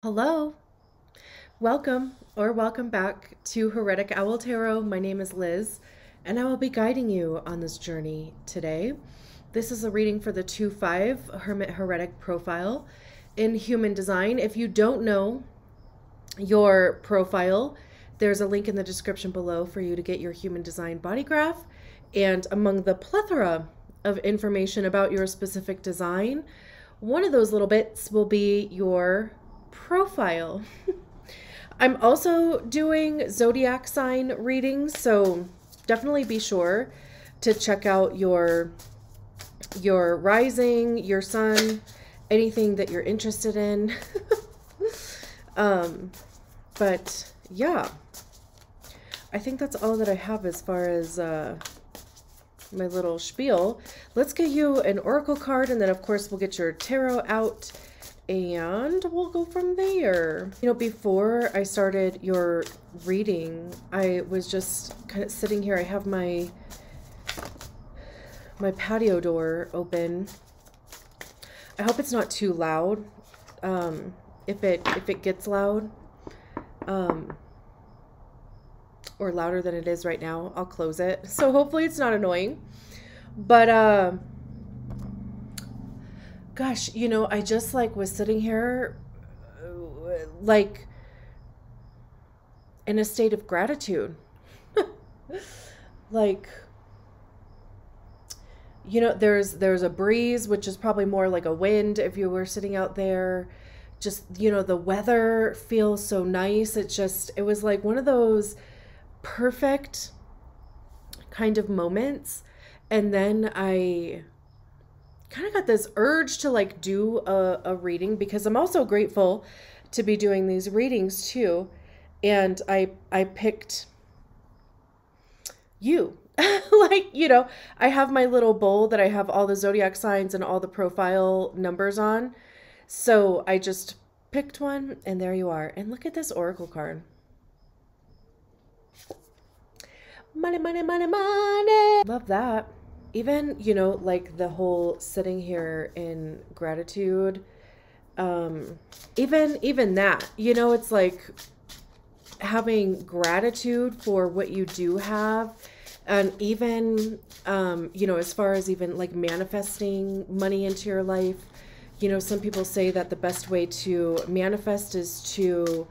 Hello, welcome or welcome back to Heretic Owl Tarot. My name is Liz, and I will be guiding you on this journey today. This is a reading for the 2-5 Hermit Heretic profile in human design. If you don't know your profile, there's a link in the description below for you to get your human design body graph. And among the plethora of information about your specific design, one of those little bits will be your profile. I'm also doing zodiac sign readings, so definitely be sure to check out your rising, your sun, anything that you're interested in. But yeah, I think that's all that I have as far as my little spiel. Let's get you an oracle card, and then of course we'll get your tarot out and we'll go from there. You know, before I started your reading, I was just kind of sitting here. I have my patio door open. I hope it's not too loud. If it gets loud, or louder than it is right now, I'll close it. So hopefully it's not annoying. But gosh, you know, I just was sitting here like in a state of gratitude. You know, there's a breeze, which is probably more like a wind if you were sitting out there. Just, you know, the weather feels so nice. It was like one of those perfect kind of moments. And then I kind of got this urge to do a reading, because I'm also grateful to be doing these readings too. And I picked you. You know, I have my little bowl that I have all the zodiac signs and all the profile numbers on. So I just picked one, and there you are. And look at this oracle card. Money, money, money, money. Love that. Even, you know, the whole sitting here in gratitude, even that, you know, it's like having gratitude for what you do have. And even, you know, as far as even manifesting money into your life, you know, some people say that the best way to manifest is to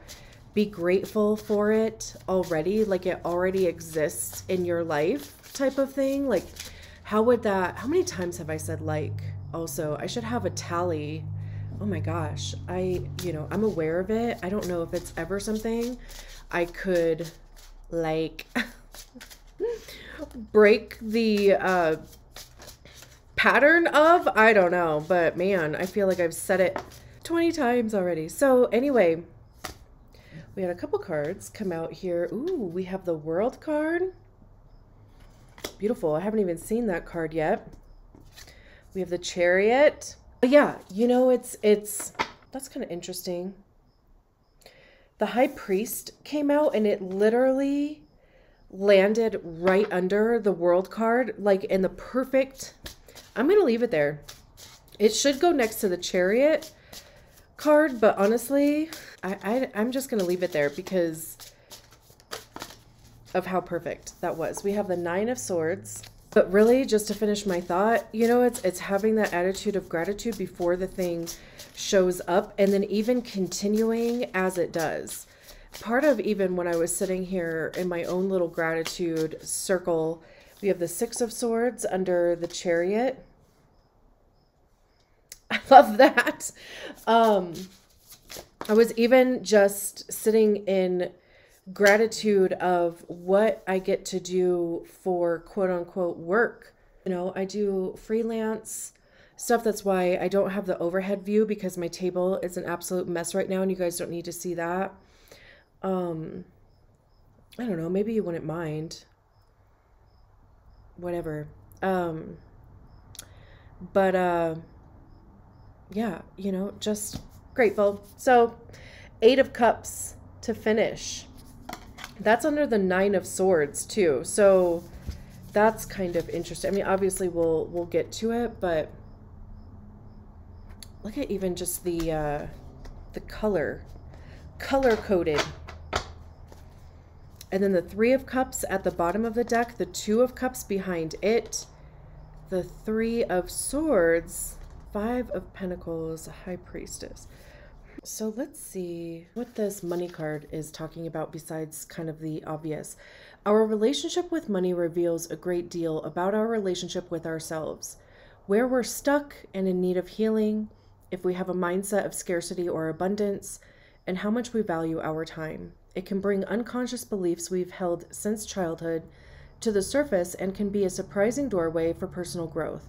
be grateful for it already, like it already exists in your life type of thing. How many times have I said also? I should have a tally. Oh my gosh. You know, I'm aware of it. I don't know if it's ever something I could break the pattern of. I don't know, but man, I feel like I've said it 20 times already. So anyway, we had a couple cards come out here. Ooh, we have the World card. Beautiful. I haven't even seen that card yet. We have the Chariot. But yeah, you know, that's kind of interesting. The High Priest came out, and it literally landed right under the World card, in the perfect. I'm going to leave it there. It should go next to the Chariot card, but honestly, I'm just going to leave it there because of how perfect that was. We have the Nine of Swords, but really, just to finish my thought, you know, it's having that attitude of gratitude before the thing shows up, and then even continuing as it does. Part of even when I was sitting here in my own little gratitude circle, we have the Six of Swords under the Chariot. I love that. I was even just sitting in gratitude of what I get to do for quote unquote work. You know, I do freelance stuff. That's why I don't have the overhead view, because my table is an absolute mess right now, and you guys don't need to see that. I don't know, maybe you wouldn't mind. Whatever. But yeah, you know, just grateful. So, Eight of Cups to finish. That's under the Nine of Swords too. So that's kind of interesting. I mean, obviously we'll get to it, but look at even just the color color-coded. And then the 3 of Cups at the bottom of the deck, the 2 of Cups behind it, the 3 of Swords, 5 of Pentacles, High Priestess. So let's see what this money card is talking about besides kind of the obvious. Our relationship with money reveals a great deal about our relationship with ourselves, where we're stuck and in need of healing, if we have a mindset of scarcity or abundance, and how much we value our time. It can bring unconscious beliefs we've held since childhood to the surface and can be a surprising doorway for personal growth.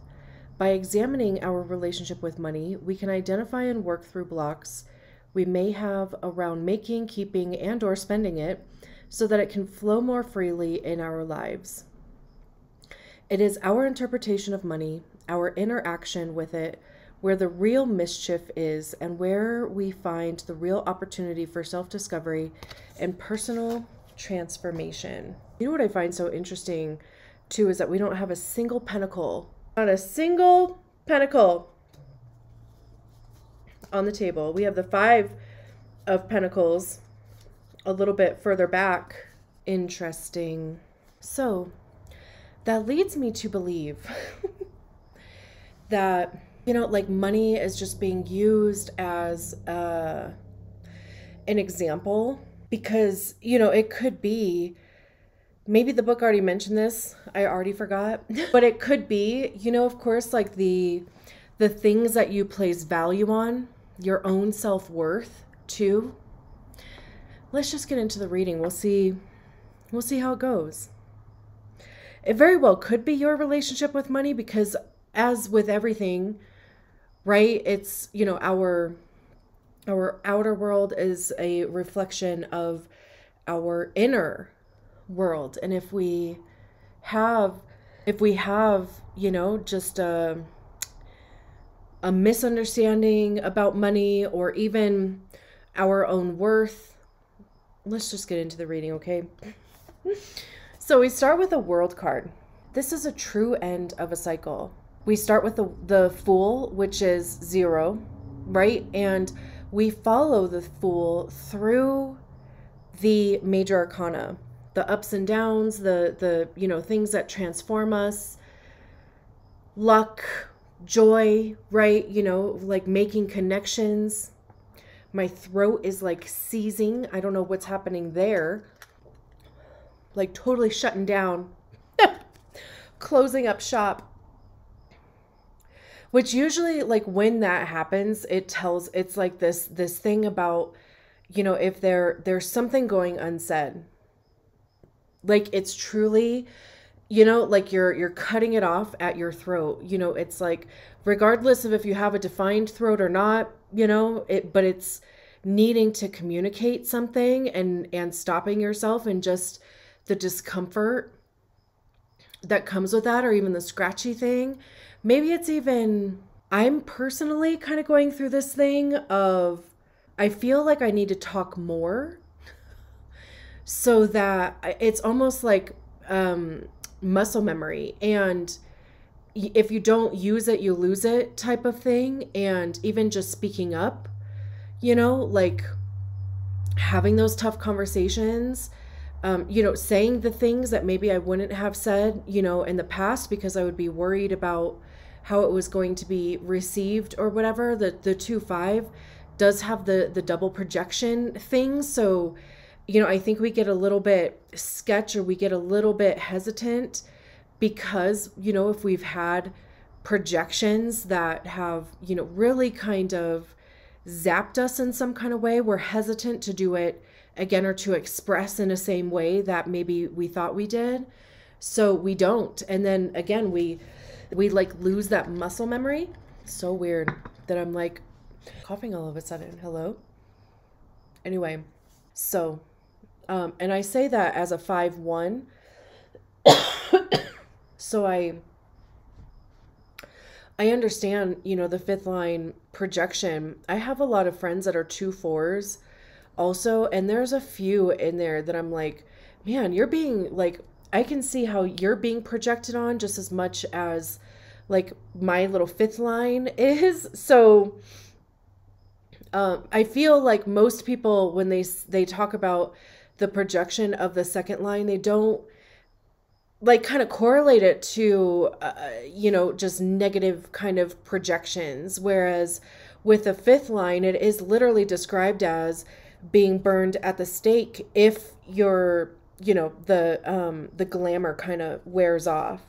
By examining our relationship with money, we can identify and work through blocks we may have around making, keeping, and or spending it so that it can flow more freely in our lives. It is our interpretation of money, our interaction with it, where the real mischief is and where we find the real opportunity for self-discovery and personal transformation. You know what I find so interesting too is that we don't have a single pentacle, not a single pentacle on the table. We have the 5 of Pentacles a little bit further back. Interesting. So that leads me to believe that, you know, like money is just being used as an example because, you know, it could be, maybe the book already mentioned this, I already forgot, but it could be, you know, of course, like the things that you place value on, your own self-worth too. Let's just get into the reading. We'll see how it goes. It very well could be your relationship with money because as with everything, right? It's, you know, our outer world is a reflection of our inner world. And if we have, you know, just a misunderstanding about money or even our own worth, let's just get into the reading, okay? So we start with a World card. This is a true end of a cycle. We start with the Fool, which is 0, right? And we follow the Fool through the major arcana, the ups and downs, the you know, things that transform us, luck, joy, right? You know, like making connections. My throat is like seizing. I don't know what's happening there. Like totally shutting down, closing up shop. Which usually, like when that happens, it's like this thing about, you know, if there's something going unsaid. Like it's truly, you know, like you're cutting it off at your throat. You know, it's like regardless of if you have a defined throat or not, you know, but it's needing to communicate something and stopping yourself and just the discomfort that comes with that, or even the scratchy thing. Maybe it's even, I'm personally kind of going through this thing of, I feel like I need to talk more so that it's almost like muscle memory. And if you don't use it, you lose it type of thing. And even just speaking up, you know, like having those tough conversations, you know, saying the things that maybe I wouldn't have said, you know, in the past because I would be worried about how it was going to be received or whatever. The 2-5 does have the double projection thing. So, you know, I think we get a little bit sketch, or we get a little bit hesitant because, you know, if we've had projections that have, you know, really kind of zapped us in some kind of way, we're hesitant to do it again or to express in the same way that maybe we thought we did. So we don't. And then again, we like lose that muscle memory. So weird that I'm like coughing all of a sudden. Hello? Anyway, so, and I say that as a 5-1. So I understand, you know, the 5th line projection. I have a lot of friends that are 2-4s also, and there's a few in there that I'm like, man, you're being like, I can see how you're being projected on just as much as like my little 5th line is. So I feel like most people, when they talk about the projection of the second line, they don't like kind of correlate it to, just negative kind of projections. Whereas with the fifth line, it is literally described as being burned at the stake if you're, the glamour kind of wears off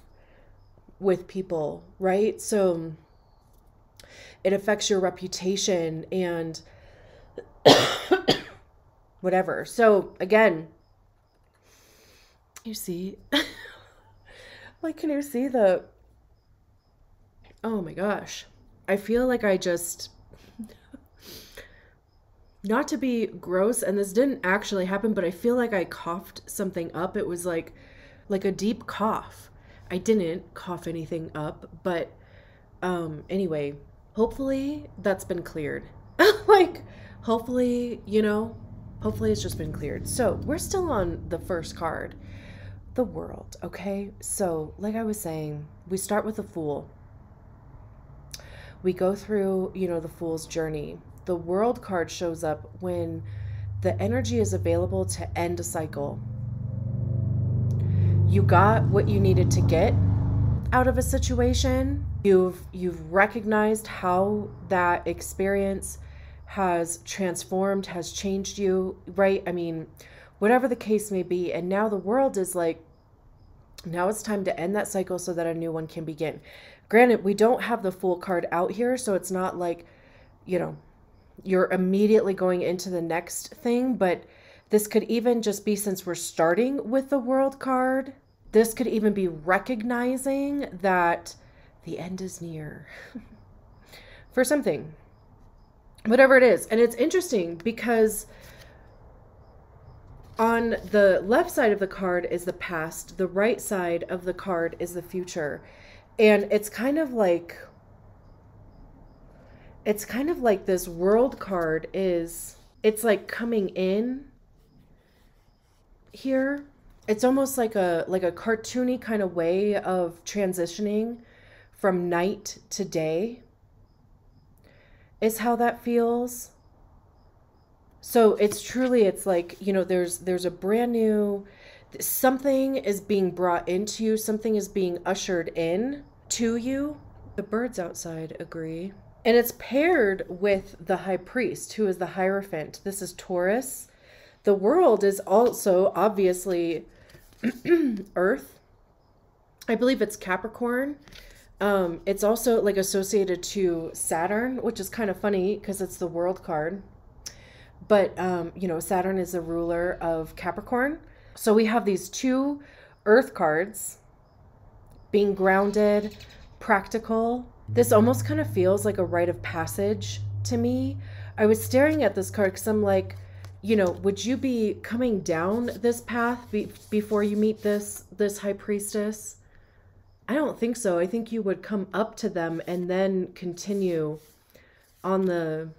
with people, right? So it affects your reputation and whatever. So again, you see, like, can you see the, oh my gosh, I feel like I just, not to be gross, and this didn't actually happen, but I feel like I coughed something up. It was like a deep cough. I didn't cough anything up, but anyway, hopefully that's been cleared. Like, hopefully it's just been cleared. So we're still on the first card, the World. Okay, so like I was saying, we start with the Fool. We go through, the Fool's journey. The World card shows up when the energy is available to end a cycle. You got what you needed to get out of a situation. You've recognized how that experience has transformed, has changed you, right? I mean, whatever the case may be. And now the World is like, now it's time to end that cycle so that a new one can begin. Granted, we don't have the Fool card out here, so it's not like, you're immediately going into the next thing, but this could even just be, since we're starting with the World card, this could even be recognizing that the end is near for something, whatever it is. And it's interesting because on the left side of the card is the past, the right side of the card is the future. And it's kind of like this World card it's like coming in here. It's almost like a cartoony kind of way of transitioning from night to day is how that feels. So it's like, there's a brand new, something is being brought into you, something is being ushered in to you. The birds outside agree. And it's paired with the High Priest, who is the Hierophant. This is Taurus. The World is also obviously Earth. I believe it's Capricorn. It's also like associated to Saturn, which is kind of funny because it's the World card. But, Saturn is the ruler of Capricorn. So we have these two Earth cards being grounded, practical. This almost kind of feels like a rite of passage to me. I was staring at this card because I'm like, would you be coming down this path before you meet this High Priestess? I don't think so. I think you would come up to them and then continue on the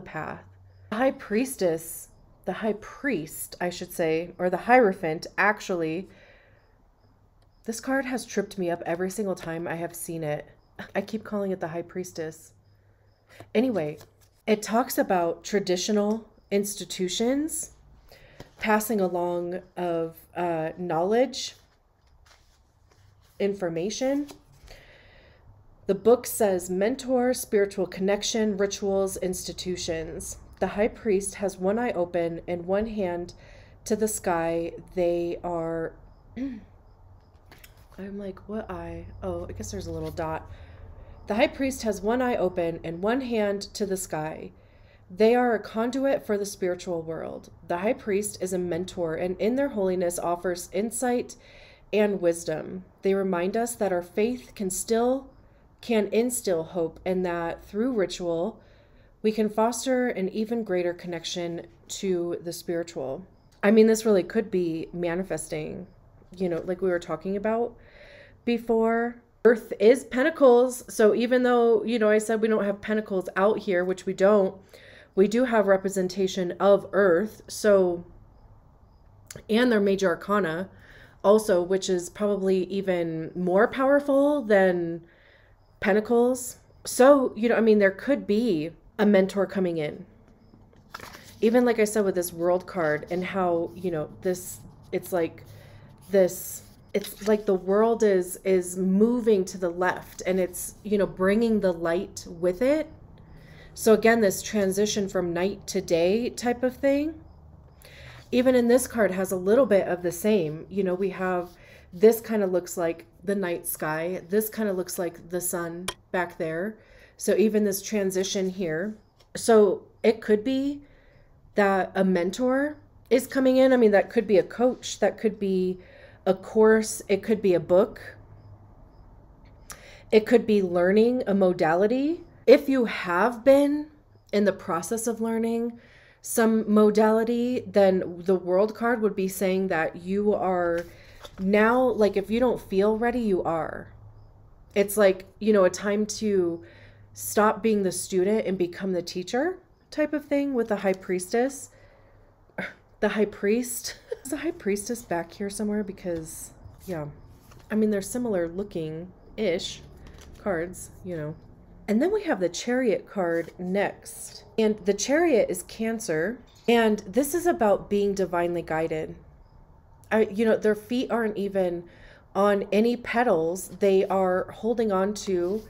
path. The High Priestess, the High Priest, I should say, or the Hierophant, actually, this card has tripped me up every single time I have seen it. I keep calling it the High Priestess. Anyway, it talks about traditional institutions, passing along of knowledge, information. The book says mentor, spiritual connection, rituals, institutions. The High Priest has one eye open and one hand to the sky. They are... I'm like, what eye? Oh, I guess there's a little dot. The High Priest has one eye open and one hand to the sky. They are a conduit for the spiritual world. The High Priest is a mentor and in their holiness offers insight and wisdom. They remind us that our faith can instill hope and that through ritual, we can foster an even greater connection to the spiritual. I mean, this really could be manifesting, like we were talking about before. Earth is Pentacles. So even though, I said we don't have Pentacles out here, which we don't, we do have representation of Earth. So, and their major arcana also, which is probably even more powerful than Pentacles. So, there could be a mentor coming in. Even like I said with this world card and how, you know, it's like the world is moving to the left, and it's, you know, bringing the light with it. So again, this transition from night to day type of thing. Even in this card has a little bit of the same. You know, we have, this kind of looks like the night sky. This kind of looks like the sun back there. So even this transition here. So it could be that a mentor is coming in. I mean, that could be a coach. That could be a course. It could be a book. It could be learning a modality. If you have been in the process of learning some modality, then the world card would be saying that you are now, like, if you don't feel ready, you are. It's like, you know, a time to stop being the student and become the teacher type of thing with the high priestess. The high priest. Is the high priestess back here somewhere? Because, yeah, I mean, they're similar looking-ish cards, you know. And then we have the Chariot card next. And the Chariot is Cancer. And this is about being divinely guided. You know, their feet aren't even on any pedals. They are holding on to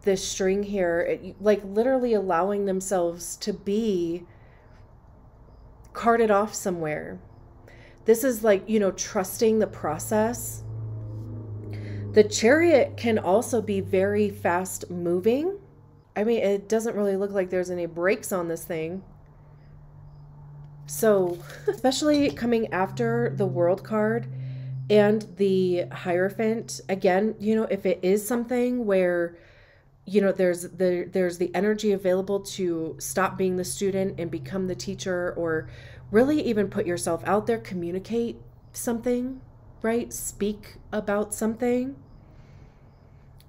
this string here, like literally allowing themselves to be carted off somewhere. This is like, you know, trusting the process. The Chariot can also be very fast moving. I mean, it doesn't really look like there's any brakes on this thing. So, especially coming after the World card and the Hierophant, again, you know, if it is something where, you know, there's the energy available to stop being the student and become the teacher, or really even put yourself out there, communicate something, right? Speak about something.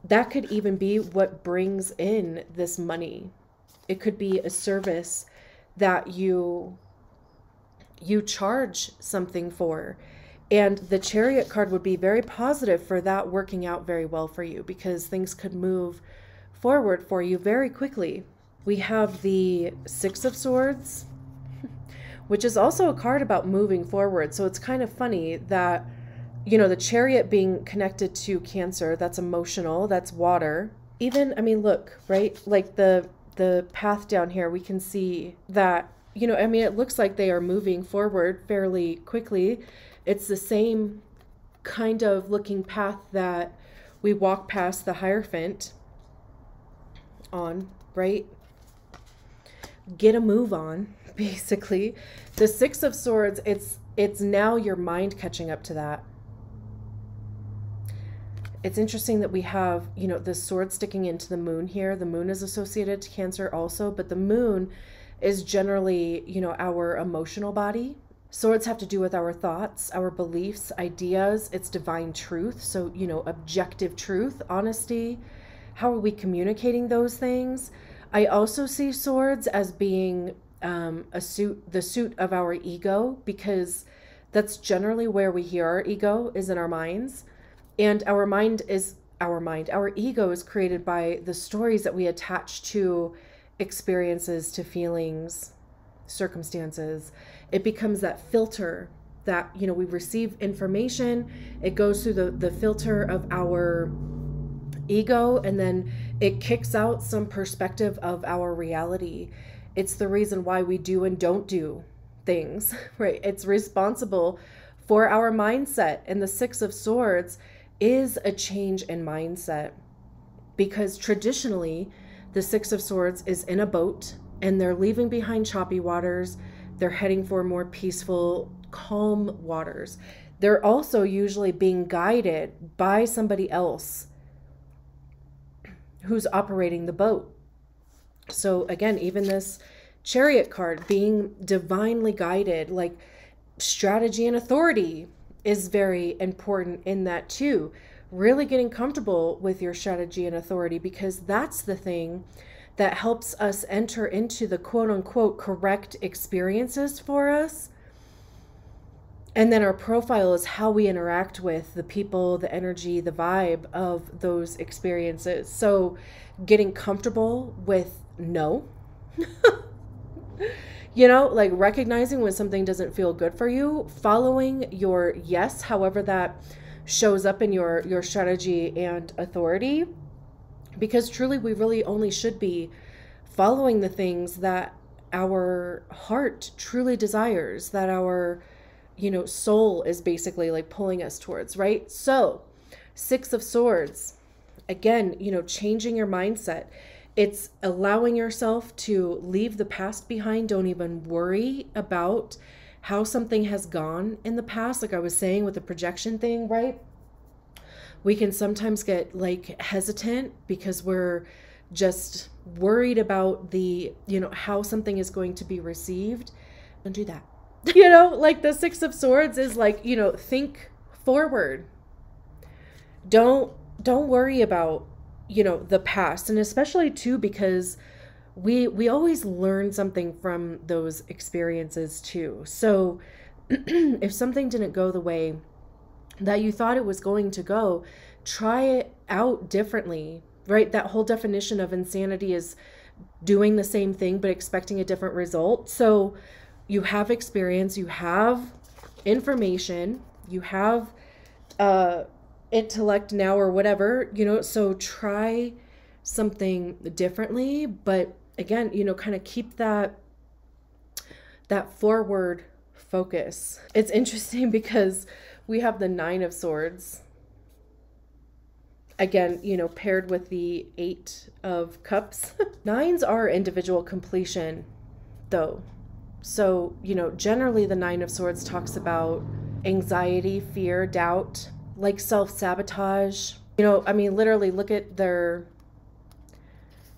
That could even be what brings in this money. It could be a service that you charge something for. And the Chariot card would be very positive for that working out very well for you, because things could move forward for you very quickly. We have the Six of Swords, which is also a card about moving forward. So it's kind of funny that, you know, the Chariot being connected to Cancer, that's emotional, that's water. Even, I mean, look, right? Like the path down here, we can see that, you know, I mean, it looks like they are moving forward fairly quickly. It's the same kind of looking path that we walk past the Hierophant on, right? Get a move on, basically. The Six of Swords, it's now your mind catching up to that. It's interesting that we have, you know, the sword sticking into the moon here. The moon is associated to Cancer also, but the moon is generally, you know, our emotional body. Swords have to do with our thoughts, our beliefs, ideas. It's divine truth. So, you know, objective truth, honesty. How are we communicating those things? I also see swords as being the suit of our ego, because that's generally where we hear our ego, is in our minds. And our ego is created by the stories that we attach to experiences, to feelings, circumstances. It becomes that filter that, you know, we receive information, it goes through the filter of our ego, and then it kicks out some perspective of our reality. It's the reason why we do and don't do things, right? It's responsible for our mindset. And the Six of Swords is a change in mindset, because traditionally the Six of Swords is in a boat and they're leaving behind choppy waters. They're heading for more peaceful, calm waters. They're also usually being guided by somebody else who's operating the boat. So again, even this Chariot card, being divinely guided, like strategy and authority is very important in that too. Really getting comfortable with your strategy and authority, because that's the thing that helps us enter into the quote unquote correct experiences for us. And then our profile is how we interact with the people, the energy, the vibe of those experiences. So getting comfortable with no, You know, like recognizing when something doesn't feel good for you, following your yes, however that shows up in your strategy and authority. Because truly, we really only should be following the things that our heart truly desires, that our, soul is basically like pulling us towards, right? So, Six of Swords, again, changing your mindset. It's allowing yourself to leave the past behind. Don't even worry about how something has gone in the past. Like I was saying with the projection thing, right? We can sometimes get like hesitant because we're just worried about the, how something is going to be received. Don't do that. Like the Six of Swords is like, think forward. Don't worry about, the past. And especially too, because we always learn something from those experiences too. So if something didn't go the way that you thought it was going to go, try it out differently, right? That whole definition of insanity is doing the same thing but expecting a different result. So you have experience, you have information, you have intellect now or whatever, so try something differently. But again, kind of keep that forward focus. It's interesting because we have the Nine of Swords again, paired with the Eight of Cups. Nines are individual completion though. So, generally the Nine of Swords talks about anxiety, fear, doubt, like self-sabotage. Literally look at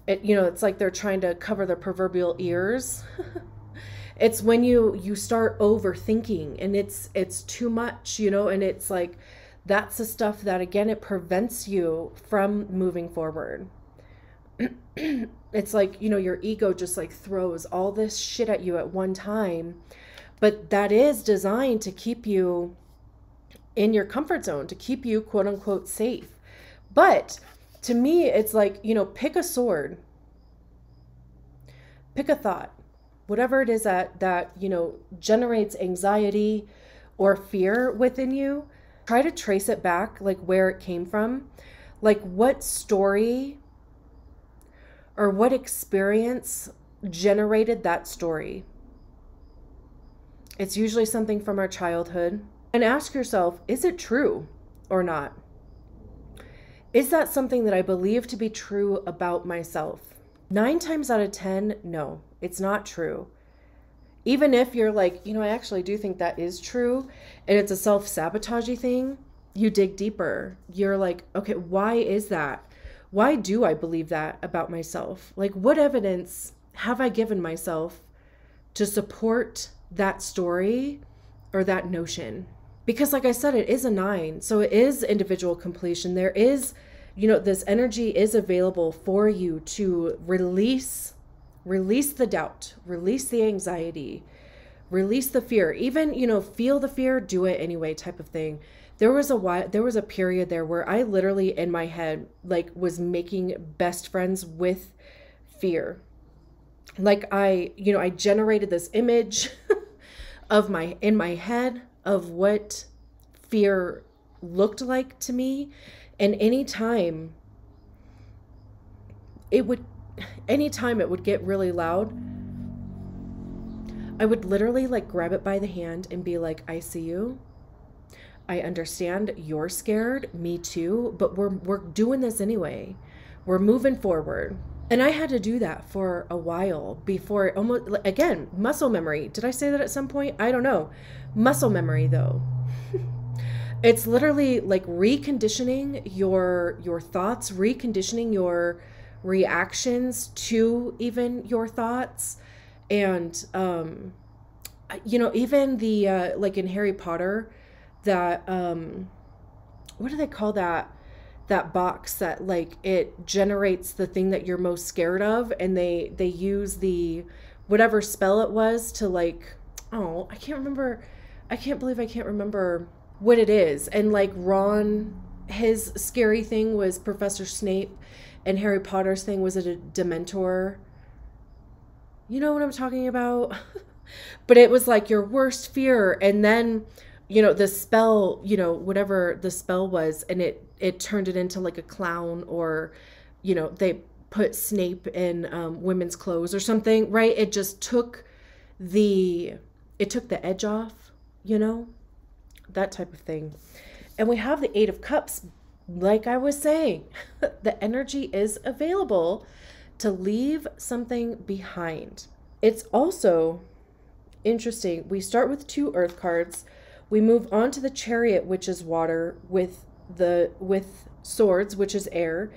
it's like they're trying to cover their proverbial ears. It's when you start overthinking and it's too much, and it's like, that's the stuff that, again, it prevents you from moving forward. It's like, your ego just like throws all this shit at you at one time, but that is designed to keep you in your comfort zone, to keep you quote unquote safe. But to me, it's like, pick a sword, pick a thought, whatever it is that generates anxiety or fear within you. Try to trace it back, like where it came from, like what story or what experience generated that story. It's usually something from our childhood. And ask yourself, is it true or not? Is that something that I believe to be true about myself? 9 times out of 10, no, it's not true. Even if you're like, I actually do think that is true, and it's a self-sabotaging thing, you dig deeper. You're like, okay, why is that? Why do I believe that about myself? Like, what evidence have I given myself to support that story or that notion? Because like I said, it is a 9. So it is individual completion. There is, this energy is available for you to release the doubt, release the anxiety, release the fear, even, feel the fear, do it anyway type of thing. There was a period there where I literally in my head, like, was making best friends with fear. Like I generated this image in my head of what fear looked like to me. And anytime it would get really loud, I would literally like grab it by the hand and be like, I see you. I understand you're scared, me too, but we're doing this anyway. We're moving forward. And I had to do that for a while before, almost, again, muscle memory. Did I say that at some point? I don't know. Muscle memory though. It's literally like reconditioning your thoughts, reconditioning your reactions to even your thoughts. And, even the, like in Harry Potter, that, what do they call that box that like it generates the thing that you're most scared of, and they use the whatever spell it was to like, oh, I can't believe I can't remember what it is. And like Ron, his scary thing was Professor Snape, and Harry Potter's thing was a Dementor. You know what I'm talking about? But it was like your worst fear. And then, you know, the spell, you know, whatever the spell was, and it turned it into like a clown, or, you know, they put Snape in women's clothes or something, right? It just took it took the edge off, you know, that type of thing. And we have the Eight of Cups. Like I was saying, the energy is available to leave something behind. It's also interesting. We start with 2 earth cards. We move on to the Chariot, which is water, with swords, which is air.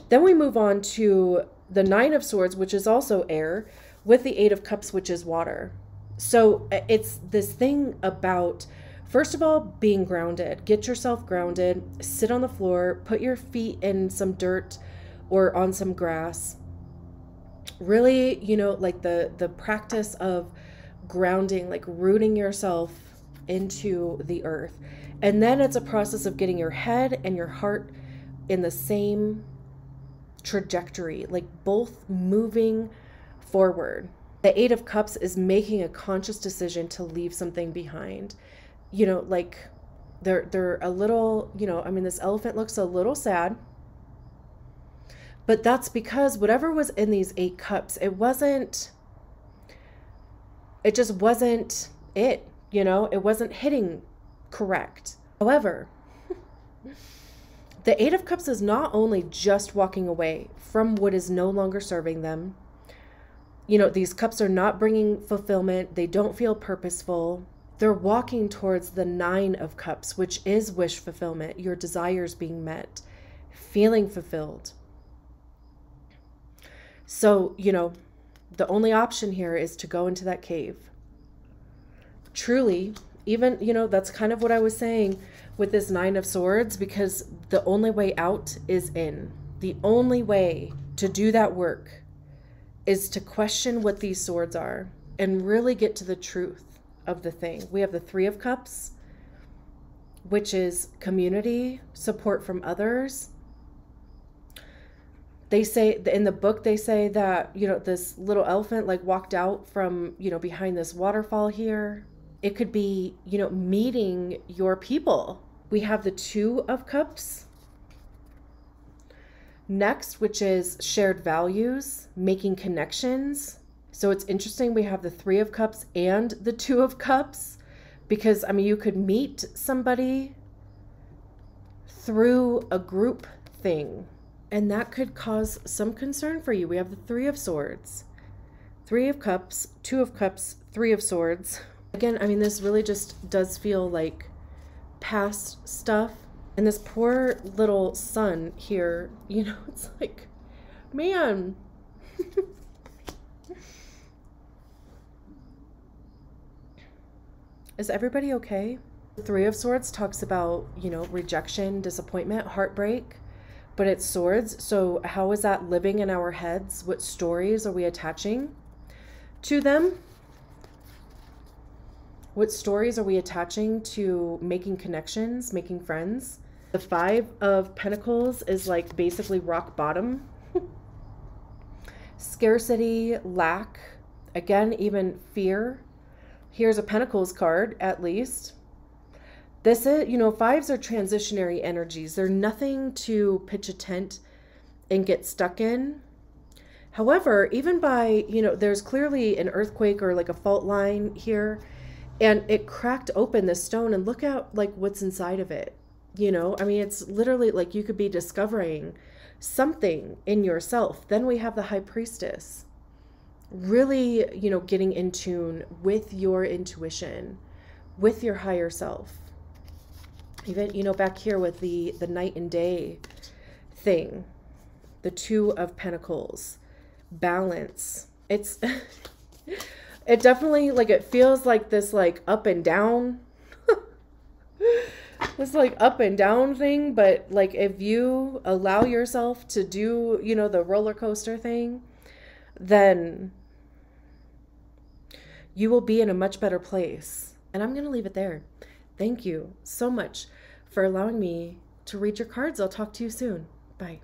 Then we move on to the 9 of Swords, which is also air, with the 8 of Cups, which is water. So it's this thing about, first of all, being grounded. Get yourself grounded, sit on the floor, put your feet in some dirt or on some grass. Really, you know, like the practice of grounding, like rooting yourself into the earth. And then it's a process of getting your head and your heart in the same trajectory, like both moving forward. The 8 of Cups is making a conscious decision to leave something behind. You know, like they're a little, you know, I mean, this elephant looks a little sad, but that's because whatever was in these 8 cups, it just wasn't it, you know, it wasn't hitting correct. However, the 8 of Cups is not only just walking away from what is no longer serving them. You know, these cups are not bringing fulfillment. They don't feel purposeful. They're walking towards the 9 of Cups, which is wish fulfillment, your desires being met, feeling fulfilled. So, you know, the only option here is to go into that cave. Truly, even, you know, that's kind of what I was saying with this 9 of Swords, because the only way out is in. The only way to do that work is to question what these swords are and really get to the truth of the thing. We have the 3 of Cups, which is community, support from others. They say in the book, they say that, you know, this little elephant like walked out from, you know, behind this waterfall here. It could be, you know, meeting your people. We have the 2 of Cups next, which is shared values, making connections. So it's interesting. We have the 3 of Cups and the 2 of Cups, because, I mean, you could meet somebody through a group thing, and that could cause some concern for you. We have the 3 of Swords, 3 of Cups, 2 of Cups, 3 of Swords. Again, I mean, this really just does feel like past stuff. And this poor little son here, you know, it's like, man. Is everybody okay? The 3 of Swords talks about, you know, rejection, disappointment, heartbreak, but it's swords. So how is that living in our heads? What stories are we attaching to them? What stories are we attaching to making connections, making friends? The 5 of Pentacles is like basically rock bottom. Scarcity, lack, again, even fear. Here's a Pentacles card, at least. This is, you know, 5s are transitionary energies. They're nothing to pitch a tent and get stuck in. However, even by, you know, there's clearly an earthquake or like a fault line here, and it cracked open the stone, and look at like what's inside of it. You know, I mean, it's literally like you could be discovering something in yourself. Then we have the High Priestess, really, you know, getting in tune with your intuition, with your higher self. Even, you know, back here with the night and day thing, the 2 of Pentacles, balance. It's, it definitely, like, it feels like this, like, up and down, this, like, up and down thing. But, like, if you allow yourself to do, you know, the roller coaster thing, then you will be in a much better place. And I'm going to leave it there. Thank you so much for allowing me to read your cards. I'll talk to you soon. Bye.